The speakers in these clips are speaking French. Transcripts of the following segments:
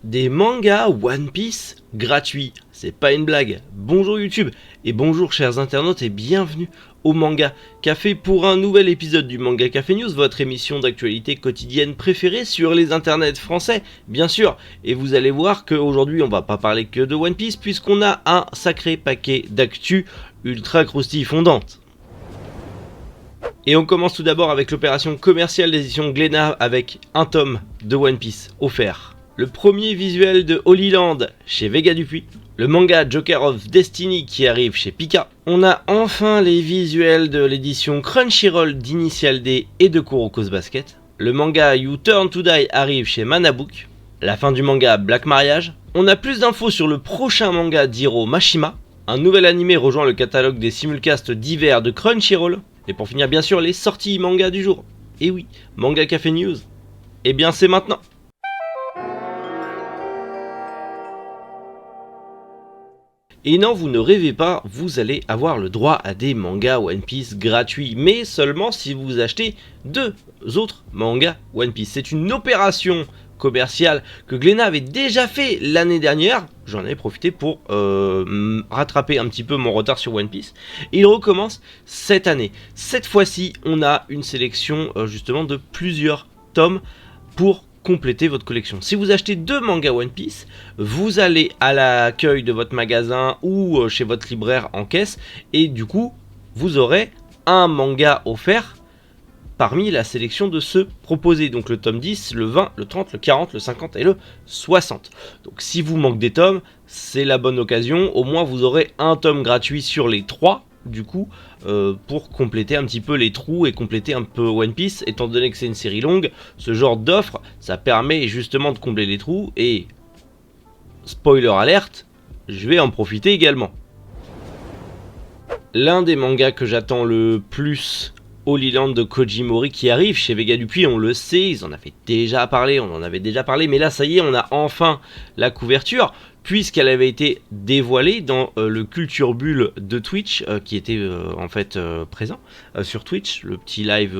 Des mangas One Piece gratuits, c'est pas une blague. Bonjour YouTube et bonjour chers internautes et bienvenue au Manga Café pour un nouvel épisode du Manga Café News, votre émission d'actualité quotidienne préférée sur les internets français, bien sûr. Et vous allez voir qu'aujourd'hui on va pas parler que de One Piece puisqu'on a un sacré paquet d'actu ultra croustille fondante. Et on commence tout d'abord avec l'opération commerciale d'édition Glénat avec un tome de One Piece offert. Le premier visuel de Holy Land chez Vega Dupuis. Le manga Joker of Destiny qui arrive chez Pika. On a enfin les visuels de l'édition Crunchyroll d'Initial D et de Kuroko's Basket. Le manga You Turn to Die arrive chez Manabook. La fin du manga Black Mariage. On a plus d'infos sur le prochain manga d'Hiro Mashima. Un nouvel animé rejoint le catalogue des simulcasts d'hiver de Crunchyroll. Et pour finir bien sûr les sorties manga du jour. Et oui, Manga Café News. Et bien c'est maintenant. Et non, vous ne rêvez pas, vous allez avoir le droit à des mangas One Piece gratuits, mais seulement si vous achetez 2 autres mangas One Piece. C'est une opération commerciale que Glénat avait déjà fait l'année dernière. J'en avais profité pour rattraper un petit peu mon retard sur One Piece. Et il recommence cette année. Cette fois-ci, on a une sélection justement de plusieurs tomes pour compléter votre collection. Si vous achetez 2 mangas One Piece, vous allez à l'accueil de votre magasin ou chez votre libraire en caisse et du coup, vous aurez un manga offert parmi la sélection de ceux proposés. Donc le tome 10, le 20, le 30, le 40, le 50 et le 60. Donc si vous manquez des tomes, c'est la bonne occasion. Au moins vous aurez un tome gratuit sur les 3 du coup pour compléter un petit peu les trous et compléter un peu One Piece. Étant donné que c'est une série longue, ce genre d'offre ça permet justement de combler les trous. Et spoiler alerte, je vais en profiter également. L'un des mangas que j'attends le plus, Holy Land de Koji Mori qui arrive chez Vega Dupuis, on le sait, ils en avaient déjà parlé, on en avait déjà parlé, mais là ça y est, on a enfin la couverture, puisqu'elle avait été dévoilée dans le Culture Bull de Twitch, qui était en fait présent sur Twitch, le petit live,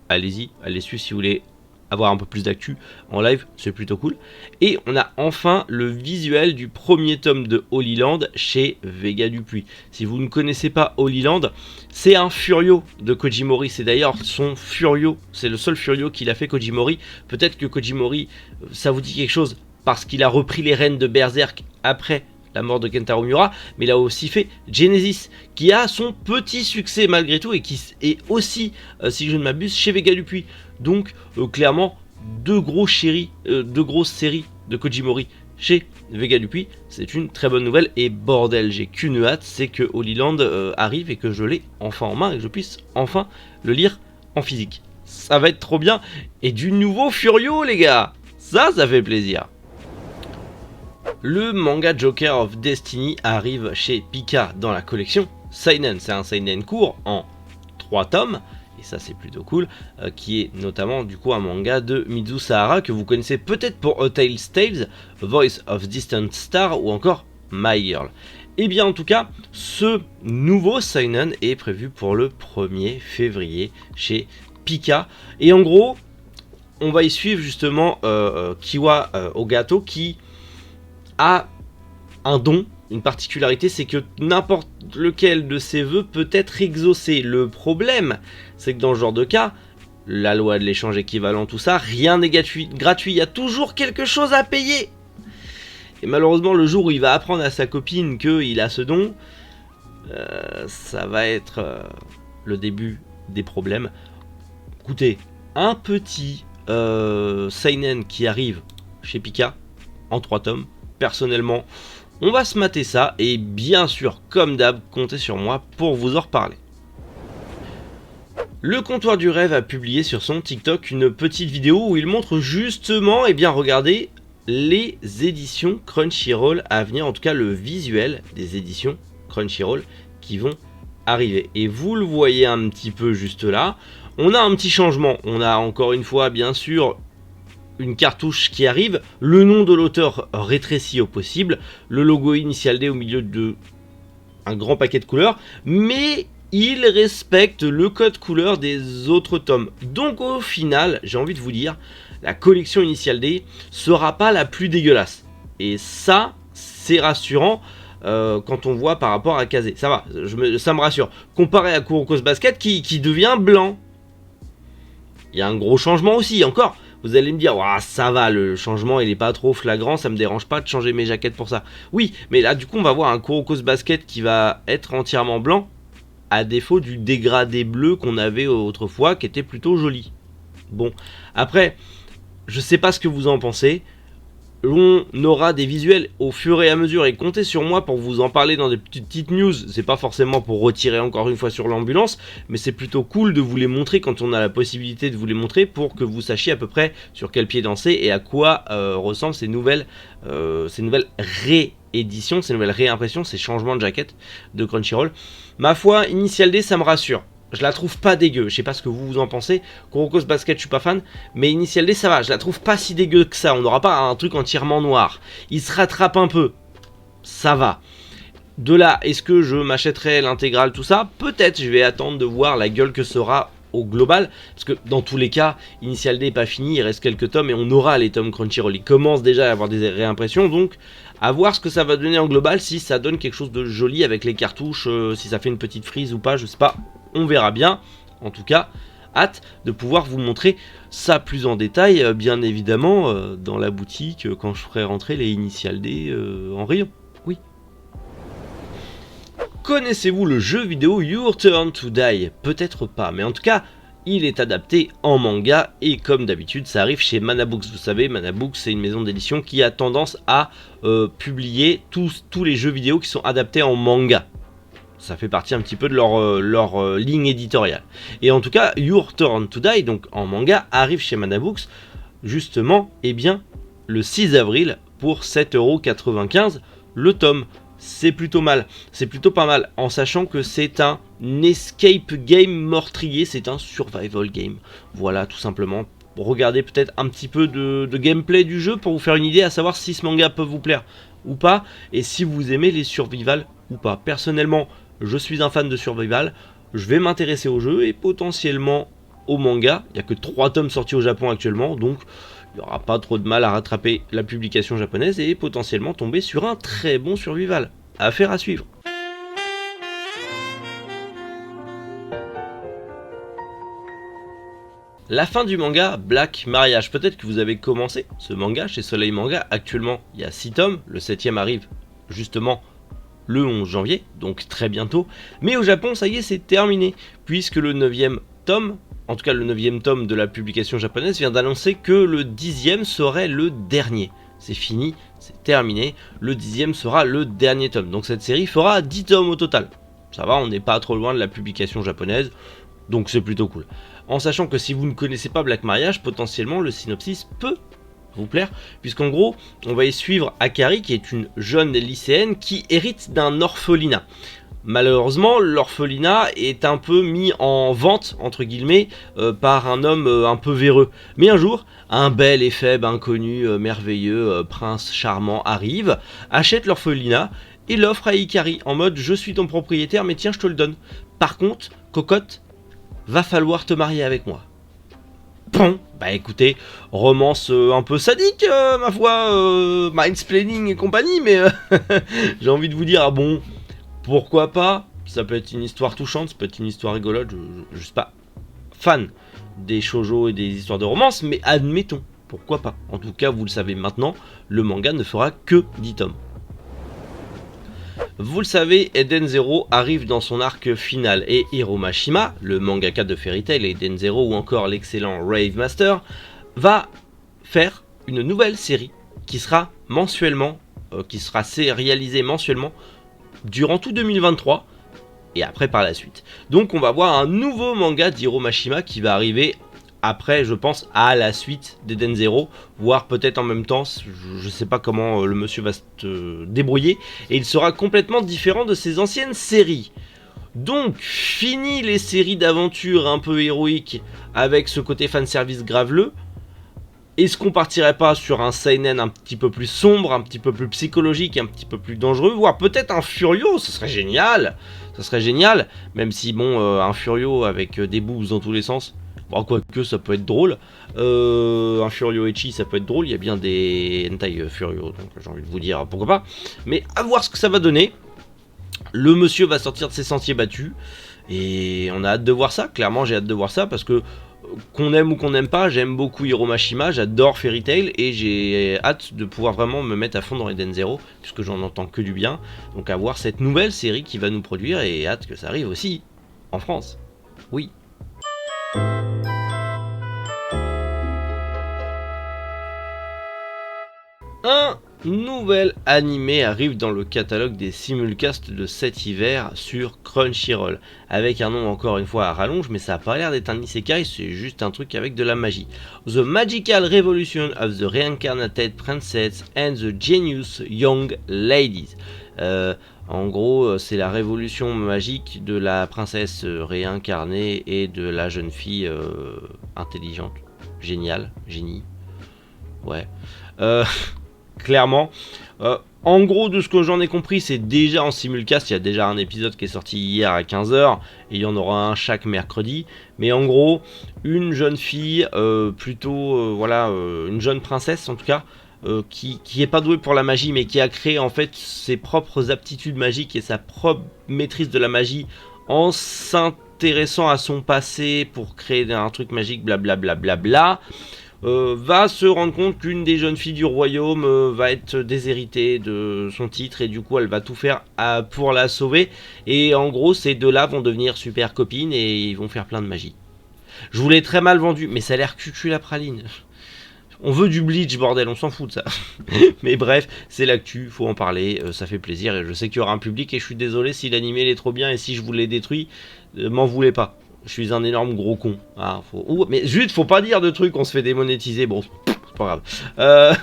allez-y, allez suivre si vous voulez avoir un peu plus d'actu en live, c'est plutôt cool. Et on a enfin le visuel du premier tome de Holy Land chez Vega Dupuis. Si vous ne connaissez pas Holy Land, c'est un Furio de Koji Mori, c'est d'ailleurs son Furio, c'est le seul Furio qu'il a fait Koji Mori. Peut-être que Koji Mori, ça vous dit quelque chose parce qu'il a repris les rênes de Berserk après la mort de Kentaro Miura, mais il a aussi fait Genesis, qui a son petit succès malgré tout, et qui est aussi, si je ne m'abuse, chez Vega Dupuis. Donc, clairement, deux grosses séries de Koji Mori chez Vega Dupuis, c'est une très bonne nouvelle, et bordel, j'ai qu'une hâte, c'est que Holy Land arrive et que je l'ai enfin en main, et que je puisse enfin le lire en physique. Ça va être trop bien, et du nouveau Furio, les gars, ça fait plaisir. Le manga Joker of Destiny arrive chez Pika dans la collection Seinen. C'est un Seinen court en 3 tomes, et ça c'est plutôt cool, qui est notamment du coup un manga de Mizu Sahara que vous connaissez peut-être pour A Tale's Tales, Voice of Distant Star ou encore My Girl. Et bien en tout cas, ce nouveau Seinen est prévu pour le 1er février chez Pika. Et en gros, on va y suivre justement Kiwa Ogato qui a un don, une particularité, c'est que n'importe lequel de ses vœux peut être exaucé. Le problème, c'est que dans ce genre de cas, la loi de l'échange équivalent, tout ça, rien n'est gratuit, il y a toujours quelque chose à payer. Et malheureusement, le jour où il va apprendre à sa copine qu'il a ce don, ça va être le début des problèmes. Écoutez, un petit Seinen qui arrive chez Pika en 3 tomes, personnellement, on va se mater ça et bien sûr, comme d'hab, comptez sur moi pour vous en reparler. Le comptoir du rêve a publié sur son TikTok une petite vidéo où il montre justement, regardez, les éditions Crunchyroll à venir, en tout cas le visuel des éditions Crunchyroll qui vont arriver. Et vous le voyez un petit peu juste là, on a un petit changement, on a encore une fois bien sûr une cartouche qui arrive, le nom de l'auteur rétréci au possible, le logo Initial D au milieu de un grand paquet de couleurs, mais il respecte le code couleur des autres tomes. Donc au final, j'ai envie de vous dire, la collection Initial D sera pas la plus dégueulasse. Et ça, c'est rassurant quand on voit par rapport à Kazé. Ça va, ça me rassure. Comparé à Kuroko's Basket qui devient blanc. Il y a un gros changement aussi, encore. Vous allez me dire, ça va, le changement il est pas trop flagrant, ça me dérange pas de changer mes jaquettes pour ça. Oui, mais là du coup on va voir un Kuroko's Basket qui va être entièrement blanc, à défaut du dégradé bleu qu'on avait autrefois, qui était plutôt joli. Bon, après, je sais pas ce que vous en pensez. On aura des visuels au fur et à mesure et comptez sur moi pour vous en parler dans des petites news. C'est pas forcément pour retirer encore une fois sur l'ambulance, mais c'est plutôt cool de vous les montrer quand on a la possibilité de vous les montrer pour que vous sachiez à peu près sur quel pied danser et à quoi ressemblent ces nouvelles rééditions, ces nouvelles réimpressions, ces changements de jaquette de Crunchyroll. Ma foi, Initial D ça me rassure. Je la trouve pas dégueu, je sais pas ce que vous en pensez. Kuroko's Basket, je suis pas fan, mais Initial D ça va, je la trouve pas si dégueu que ça. On n'aura pas un truc entièrement noir. Il se rattrape un peu, ça va. De là, est-ce que je m'achèterai l'intégrale, tout ça? Peut-être, je vais attendre de voir la gueule que sera au global, parce que dans tous les cas, Initial D n'est pas fini, il reste quelques tomes et on aura les tomes Crunchyroll. Il commence déjà à avoir des réimpressions, donc à voir ce que ça va donner en global, si ça donne quelque chose de joli avec les cartouches, si ça fait une petite frise ou pas, je sais pas. On verra bien, en tout cas, hâte de pouvoir vous montrer ça plus en détail, bien évidemment, dans la boutique, quand je ferai rentrer les Initial D en rayon. Oui. Connaissez-vous le jeu vidéo Your Turn to Die? Peut-être pas, mais en tout cas, il est adapté en manga, et comme d'habitude, ça arrive chez Manabooks. Vous savez, Manabooks, c'est une maison d'édition qui a tendance à publier tous les jeux vidéo qui sont adaptés en manga. Ça fait partie un petit peu de leur ligne éditoriale. Et en tout cas, Your Turn to Die, donc en manga, arrive chez Manabooks, justement, le 6 avril, pour 7,95€ le tome. C'est plutôt mal, c'est plutôt pas mal, en sachant que c'est un escape game meurtrier, c'est un survival game. Voilà, tout simplement. Regardez peut-être un petit peu de gameplay du jeu pour vous faire une idée, à savoir si ce manga peut vous plaire ou pas, et si vous aimez les survival ou pas. Personnellement, je suis un fan de survival, je vais m'intéresser au jeu et potentiellement au manga. Il n'y a que 3 tomes sortis au Japon actuellement, donc il n'y aura pas trop de mal à rattraper la publication japonaise et potentiellement tomber sur un très bon survival. Affaire à suivre. La fin du manga Black Mariage. Peut-être que vous avez commencé ce manga chez Soleil Manga. Actuellement, il y a 6 tomes. Le 7e arrive justement le 11 janvier, donc très bientôt. Mais au Japon, ça y est, c'est terminé, puisque le 9e tome, en tout cas le 9e tome de la publication japonaise, vient d'annoncer que le 10e serait le dernier. C'est fini, c'est terminé, le 10e sera le dernier tome. Donc cette série fera 10 tomes au total. Ça va, on n'est pas trop loin de la publication japonaise, donc c'est plutôt cool. En sachant que si vous ne connaissez pas Black Mariage, potentiellement le synopsis peut vous plaire, puisqu'en gros, on va y suivre Akari, qui est une jeune lycéenne qui hérite d'un orphelinat. Malheureusement, l'orphelinat est un peu mis en vente, entre guillemets, par un homme un peu véreux. Mais un jour, un bel et faible inconnu, merveilleux, prince charmant arrive, achète l'orphelinat et l'offre à Ikari, en mode « je suis ton propriétaire, mais tiens, je te le donne. Par contre, cocotte, va falloir te marier avec moi. » Bon, bah écoutez, romance un peu sadique, ma foi, mindsplaining et compagnie, mais j'ai envie de vous dire, ah bon, pourquoi pas? Ça peut être une histoire touchante, ça peut être une histoire rigolote, je suis pas fan des shoujo et des histoires de romance, mais admettons, pourquoi pas? En tout cas, vous le savez maintenant, le manga ne fera que 10 tomes. Vous le savez, Eden Zero arrive dans son arc final et Hiro Mashima, le mangaka de Fairy Tail et Eden Zero ou encore l'excellent Rave Master, va faire une nouvelle série qui sera réalisée mensuellement durant tout 2023 et après par la suite. Donc on va voir un nouveau manga d'Hiro Mashima qui va arriver après, je pense, à la suite d'Eden Zero, voire peut-être en même temps, je sais pas comment le monsieur va se débrouiller, et il sera complètement différent de ses anciennes séries. Donc, fini les séries d'aventures un peu héroïques avec ce côté fanservice graveleux. Est-ce qu'on partirait pas sur un seinen un petit peu plus sombre, un petit peu plus psychologique, un petit peu plus dangereux, voire peut-être un Furio, ce serait génial. Ça serait génial, même si bon, un Furio avec des boobs dans tous les sens, Bon, quoique ça peut être drôle. Un Furio Ecchi ça peut être drôle, il y a bien des hentai Furio, donc j'ai envie de vous dire pourquoi pas. Mais à voir ce que ça va donner. Le monsieur va sortir de ses sentiers battus. Et on a hâte de voir ça, clairement j'ai hâte de voir ça parce que qu'on aime ou qu'on n'aime pas, j'aime beaucoup Hiro Mashima, j'adore Fairy Tail et j'ai hâte de pouvoir vraiment me mettre à fond dans Eden Zero puisque j'en entends que du bien. Donc à voir cette nouvelle série qui va nous produire et hâte que ça arrive aussi en France. Oui. Un nouvel animé arrive dans le catalogue des simulcasts de cet hiver sur Crunchyroll, avec un nom encore une fois à rallonge, mais ça a pas l'air d'être un isekai, c'est juste un truc avec de la magie. The Magical Revolution of the Reincarnated Princess and the Genius Young Ladies. En gros, c'est la révolution magique de la princesse réincarnée et de la jeune fille intelligente, géniale, génie. Ouais. Clairement. En gros, de ce que j'en ai compris, c'est déjà en simulcast. Il y a déjà un épisode qui est sorti hier à 15h et il y en aura un chaque mercredi. Mais en gros, une jeune fille, une jeune princesse en tout cas, qui est pas douée pour la magie, mais qui a créé en fait ses propres aptitudes magiques et sa propre maîtrise de la magie en s'intéressant à son passé pour créer un truc magique, blablabla. Va se rendre compte qu'une des jeunes filles du royaume va être déshéritée de son titre et du coup elle va tout faire pour la sauver et en gros ces deux-là vont devenir super copines et ils vont faire plein de magie. Je vous l'ai très mal vendu mais ça a l'air cucu la praline. On veut du Bleach bordel, on s'en fout de ça. Mais bref, c'est l'actu, faut en parler, ça fait plaisir et je sais qu'il y aura un public et je suis désolé si l'animé est trop bien et si je vous l'ai détruit, m'en voulez pas. Je suis un énorme gros con. Ah, mais juste, faut pas dire de trucs, on se fait démonétiser. Bon, c'est pas grave.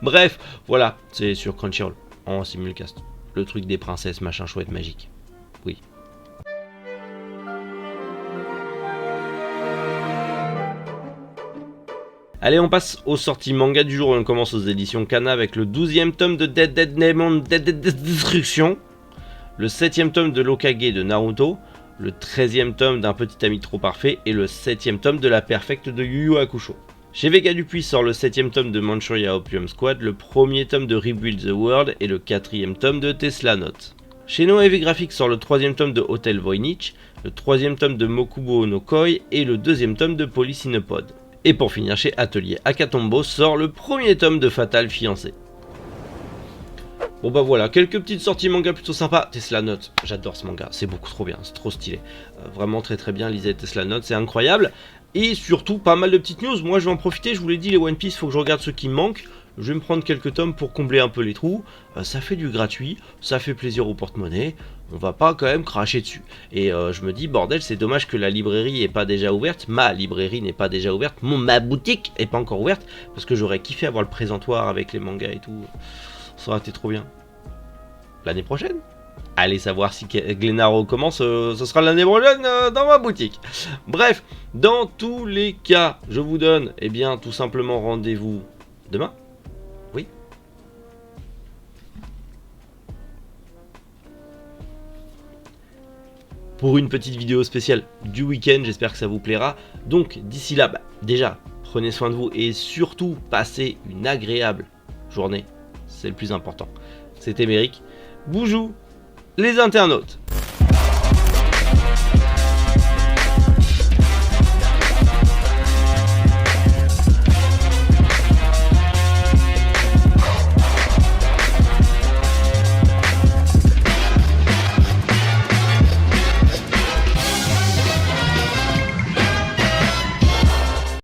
Bref, voilà, c'est sur Crunchyroll, en simulcast. Le truc des princesses, machin chouette, magique. Oui. Allez, on passe aux sorties manga du jour. On commence aux éditions Kana avec le 12e tome de Dead Demon Destruction, le 7e tome de l'Okage de Naruto, le 13e tome d'un petit ami trop parfait et le 7e tome de la perfecte de Yu Yu Hakusho. Chez Vega Dupuis sort le 7e tome de Manchuria Opium Squad, le 1er tome de Rebuild the World et le 4e tome de Tesla Note. Chez No Heavy Graphics sort le 3e tome de Hotel Voynich, le 3e tome de Mokubo no Koi et le 2e tome de Police in a Pod. Et pour finir chez Atelier Akatombo sort le 1er tome de Fatal Fiancé. Bon bah voilà, quelques petites sorties manga plutôt sympas. Tesla Note, j'adore ce manga, c'est beaucoup trop bien, c'est trop stylé. Vraiment très très bien, lisez Tesla Note, c'est incroyable. Et surtout pas mal de petites news, moi je vais en profiter, je vous l'ai dit les One Piece, faut que je regarde ceux qui me manquent. Je vais me prendre quelques tomes pour combler un peu les trous. Ça fait du gratuit, ça fait plaisir au porte-monnaie, on va pas quand même cracher dessus. Et je me dis bordel, c'est dommage que la librairie est pas déjà ouverte, ma librairie n'est pas déjà ouverte, ma boutique est pas encore ouverte, parce que j'aurais kiffé avoir le présentoir avec les mangas et tout. Ça aurait été trop bien. L'année prochaine. Allez savoir si Glenaro commence, ce sera l'année prochaine dans ma boutique. Bref, dans tous les cas, je vous donne, tout simplement rendez-vous demain. Oui. Pour une petite vidéo spéciale du week-end, j'espère que ça vous plaira. Donc d'ici là, déjà, prenez soin de vous et surtout passez une agréable journée. C'est le plus important. C'était Méric. Boujou les internautes.